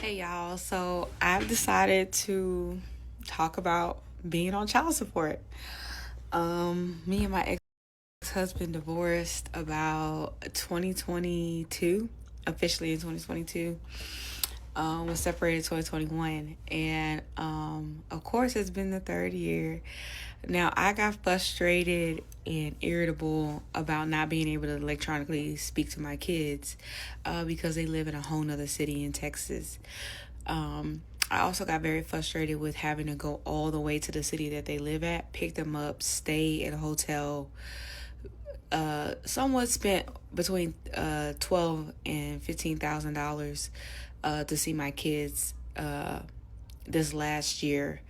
Hey y'all, so I've decided to talk about being on child support. Me and my ex-husband divorced about 2022, officially in 2022. Was separated 2021, and of course it's been the third year. Now I got frustrated and irritable about not being able to electronically speak to my kids because they live in a whole nother city in Texas. I also got very frustrated with having to go all the way to the city that they live at, pick them up, stay at a hotel. Somewhat spent between $12,000 and $15,000 to see my kids this last year.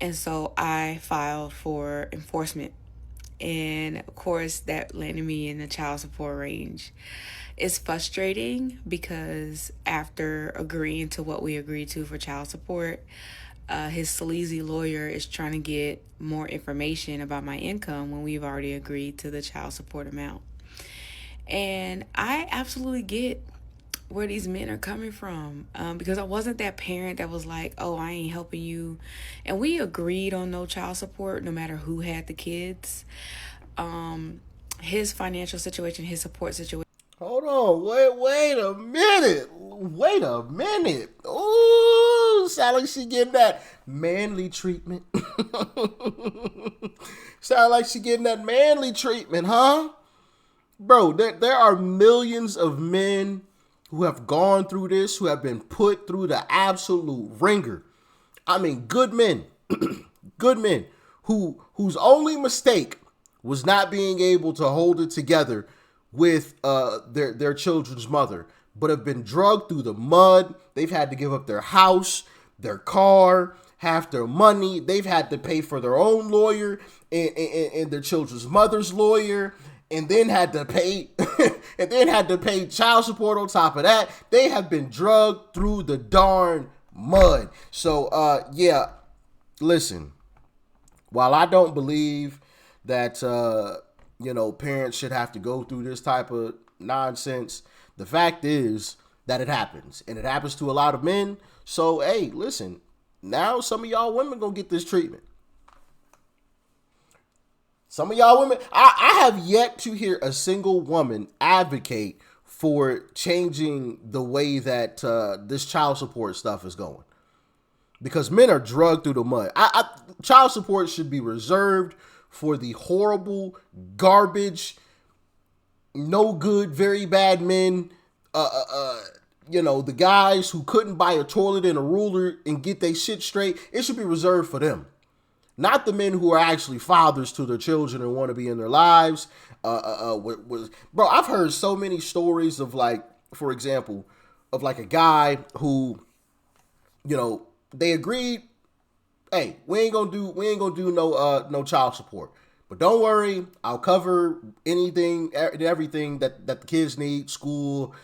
And so I filed for enforcement. And of course, that landed me in the child support range. It's frustrating because after agreeing to what we agreed to for child support, his sleazy lawyer is trying to get more information about my income when we've already agreed to the child support amount. And I absolutely get where these men are coming from, because I wasn't that parent that was like, oh, I ain't helping you. And we agreed on no child support no matter who had the kids. His financial situation, his support situation. Hold on, wait a minute. Wait a minute. Ooh, sound like she getting that manly treatment. Sound like she getting that manly treatment, huh? Bro, there are millions of men who have gone through this, who have been put through the absolute ringer. I mean, good men, good men whose only mistake was not being able to hold it together with their children's mother, but have been drugged through the mud. They've had to give up their house, their car, half their money. They've had to pay for their own lawyer and their children's mother's lawyer, and then had to pay and then had to pay child support on top of that. They have been drugged through the darn mud. So yeah, listen. While I don't believe that parents should have to go through this type of nonsense, the fact is that it happens, and it happens to a lot of men. So hey, listen, now some of y'all women gonna get this treatment. Some of y'all women, I have yet to hear a single woman advocate for changing the way that this child support stuff is going, because men are drugged through the mud. Child support should be reserved for the horrible, garbage, no good, very bad men. The guys who couldn't buy a toilet and a ruler and get their shit straight. It should be reserved for them, not the men who are actually fathers to their children and want to be in their lives. Bro, I've heard so many stories of, like, for example, of like a guy who, they agreed, hey, we ain't gonna do no child support. But don't worry, I'll cover anything and everything that the kids need, school,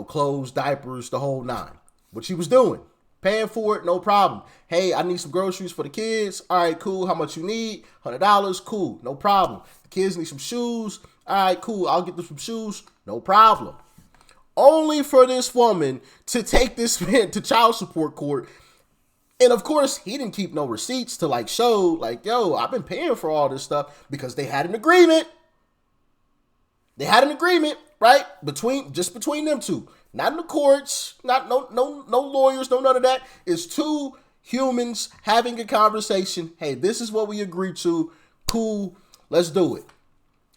clothes, diapers, the whole nine. What she was doing, paying for it, no problem. Hey, I need some groceries for the kids. All right, cool. How much you need? $100. Cool, no problem. The kids need some shoes. All right, cool. I'll get them some shoes. No problem. Only for this woman to take this man to child support court. And of course, he didn't keep no receipts to like show, like, yo, I've been paying for all this stuff, because they had an agreement. They had an agreement, right? Between them two. Not in the courts, not no lawyers, no none of that. It's two humans having a conversation. Hey, this is what we agreed to. Cool, let's do it.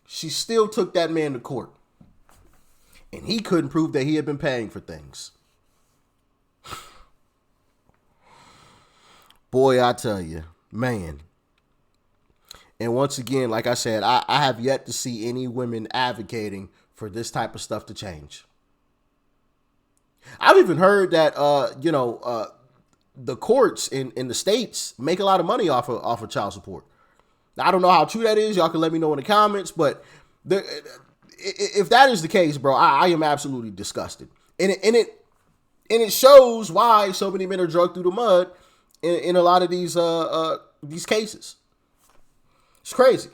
She still took that man to court. And he couldn't prove that he had been paying for things. Boy, I tell you, man. And once again, like I said, I have yet to see any women advocating for this type of stuff to change. I've even heard that, the courts in the states make a lot of money off of child support. Now, I don't know how true that is. Y'all can let me know in the comments. But if that is the case, bro, I am absolutely disgusted. And it shows why so many men are drugged through the mud in a lot of these cases. It's crazy.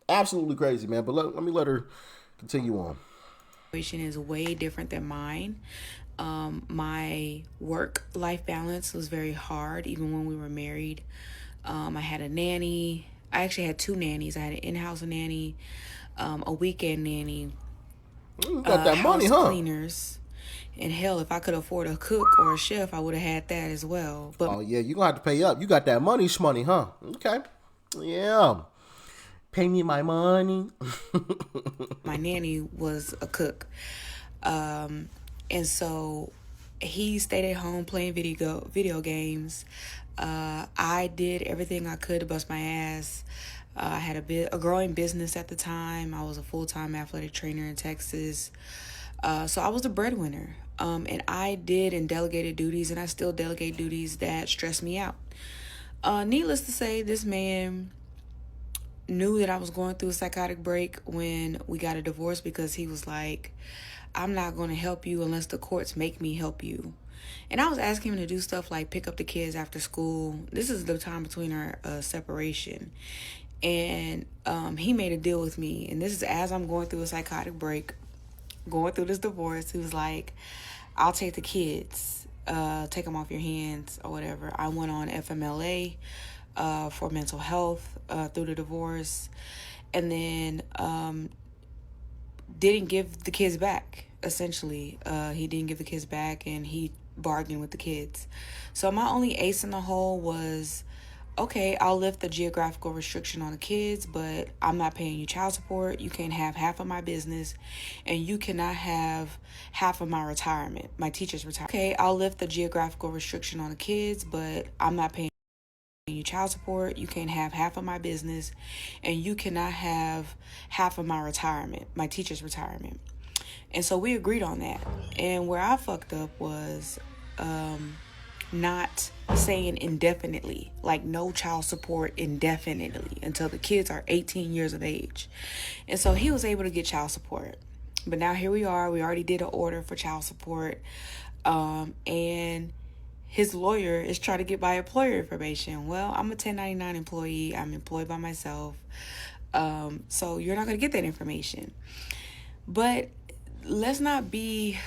Absolutely crazy, man. But let me let her continue on. Situation is way different than mine. My work life balance was very hard, even when we were married. I had a nanny. I actually had two nannies. I had an in-house nanny, a weekend nanny, You got that money, house huh? cleaners, and hell, if I could afford a cook or a chef, I would have had that as well. But Oh yeah, you gonna have to pay up. You got that money, shmoney, huh? Okay. Yeah. Pay me my money. my nanny was a cook. And so he stayed at home playing video games. I did everything I could to bust my ass. I had a growing business at the time. I was a full-time athletic trainer in Texas. So I was the breadwinner. And I did and delegated duties, and I still delegate duties that stress me out. Needless to say, this man knew that I was going through a psychotic break when we got a divorce, because he was like, I'm not going to help you unless the courts make me help you. And I was asking him to do stuff like pick up the kids after school. This is the time between our separation. And he made a deal with me. And this is as I'm going through a psychotic break, going through this divorce. He was like, I'll take the kids, take them off your hands or whatever. I went on FMLA for mental health through the divorce. And then didn't give the kids back, essentially. He didn't give the kids back, and he bargained with the kids. So my only ace in the hole was, okay, I'll lift the geographical restriction on the kids, but I'm not paying you child support. You can't have half of my business, and you cannot have half of my retirement, my teacher's retirement. Okay, I'll lift the geographical restriction on the kids, but I'm not paying you child support. You can't have half of my business, and you cannot have half of my retirement, my teacher's retirement. And so we agreed on that. And where I fucked up was not saying indefinitely, like no child support indefinitely until the kids are 18 years of age. And so he was able to get child support. But now here we are. We already did an order for child support. And his lawyer is trying to get my employer information. Well, I'm a 1099 employee. I'm employed by myself. So you're not going to get that information. But let's not be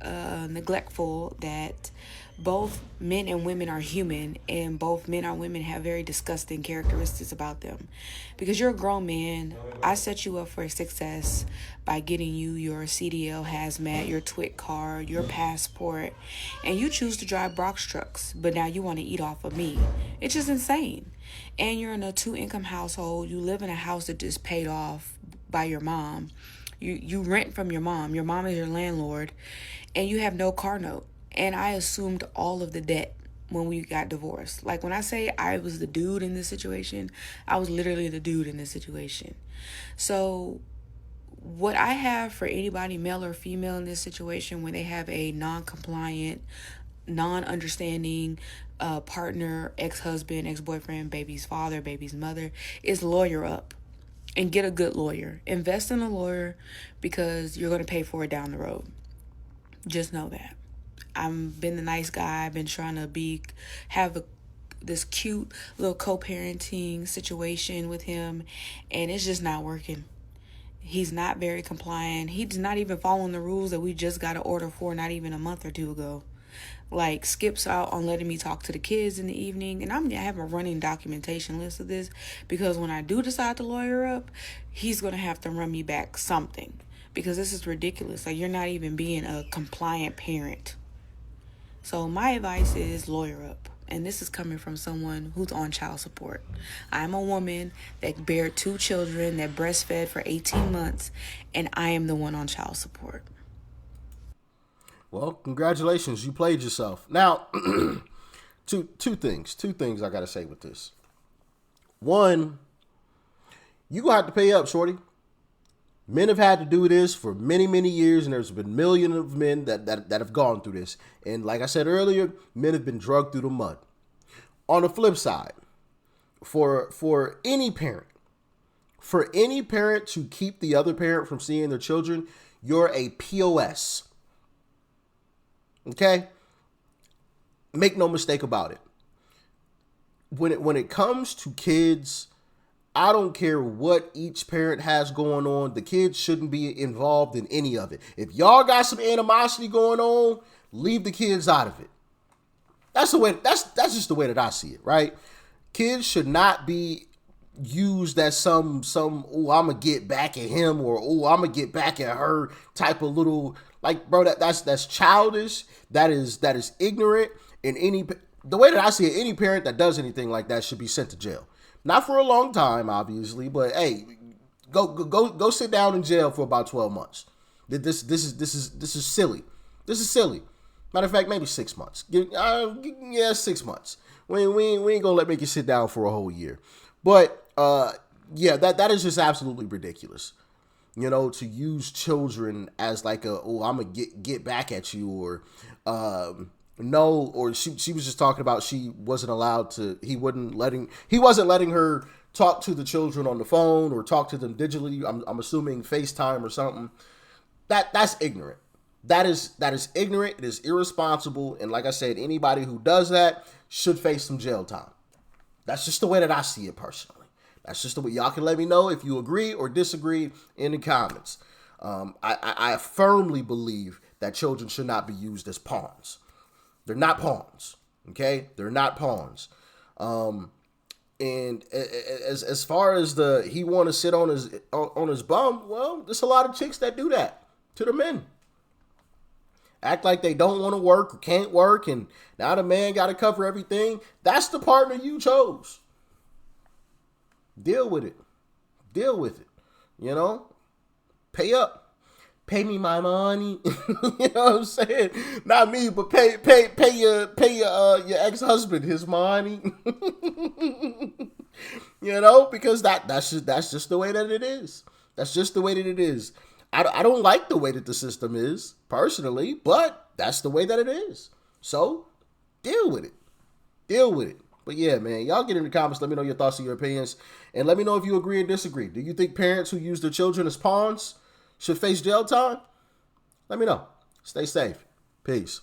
neglectful that both men and women are human, and both men and women have very disgusting characteristics about them. Because you're a grown man, I set you up for success by getting you your CDL hazmat, your TWIC card, your passport, and you choose to drive Brox trucks, but now you want to eat off of me. It's just insane. And you're in a 2-income household. You live in a house that is paid off by your mom. You rent from your mom. Your mom is your landlord, and you have no car note. And I assumed all of the debt when we got divorced. Like, when I say I was the dude in this situation, I was literally the dude in this situation. So what I have for anybody, male or female, in this situation, when they have a non-compliant, non-understanding partner, ex-husband, ex-boyfriend, baby's father, baby's mother, is lawyer up. And get a good lawyer. Invest in a lawyer, because you're going to pay for it down the road. Just know that. I've been the nice guy. I've been trying to have this cute little co-parenting situation with him, and it's just not working. He's not very compliant. He's not even following the rules that we just got an order for not even a month or two ago. Like, skips out on letting me talk to the kids in the evening. And I have a running documentation list of this, because when I do decide to lawyer up, he's going to have to run me back something, because this is ridiculous. Like, you're not even being a compliant parent. So my advice is lawyer up. And this is coming from someone who's on child support. I'm a woman that bare 2 children, that breastfed for 18 months, and I am the one on child support. Well, congratulations, you played yourself. Now, two things I gotta say with this. One, you gonna have to pay up, shorty. Men have had to do this for many, many years, and there's been millions of men that have gone through this. And like I said earlier, men have been drugged through the mud. On the flip side, for any parent, to keep the other parent from seeing their children, you're a POS. Okay? Make no mistake about it. When it comes to kids, I don't care what each parent has going on. The kids shouldn't be involved in any of it. If y'all got some animosity going on, Leave the kids out of it. That's the way. That's just the way that I see it, right? Kids should not be used as some oh, I'm gonna get back at him, or oh, I'm gonna get back at her type of little, like, bro, that's childish. That is ignorant. And the way that I see it, any parent that does anything like that should be sent to jail. Not for a long time, obviously, but hey, go sit down in jail for about 12 months. This is silly. This is silly. Matter of fact, maybe 6 months. Yeah, 6 months. We ain't gonna make you sit down for a whole year. But yeah, that is just absolutely ridiculous. You know, to use children as like I'm gonna get back at you, or no, or she was just talking about she wasn't allowed to. He wasn't letting her talk to the children on the phone or talk to them digitally. I'm assuming FaceTime or something. That's ignorant. That is ignorant. It is irresponsible. And like I said, anybody who does that should face some jail time. That's just the way that I see it personally. That's just the way. Y'all can let me know if you agree or disagree in the comments. I firmly believe that children should not be used as pawns. They're not pawns. Okay? They're not pawns. And as far as he want to sit on his bum, well, there's a lot of chicks that do that to the men. Act like they don't want to work or can't work, and now the man got to cover everything. That's the partner you chose. Deal with it. Deal with it. You know? Pay up. Pay me my money. You know what I'm saying? Not me, but pay your ex-husband his money. You know, because that's just the way that it is. That's just the way that it is. I don't like the way that the system is, personally, but that's the way that it is. So, deal with it. Deal with it. But yeah, man, y'all get in the comments. Let me know your thoughts and your opinions. And let me know if you agree or disagree. Do you think parents who use their children as pawns should face jail time? Let me know. Stay safe. Peace.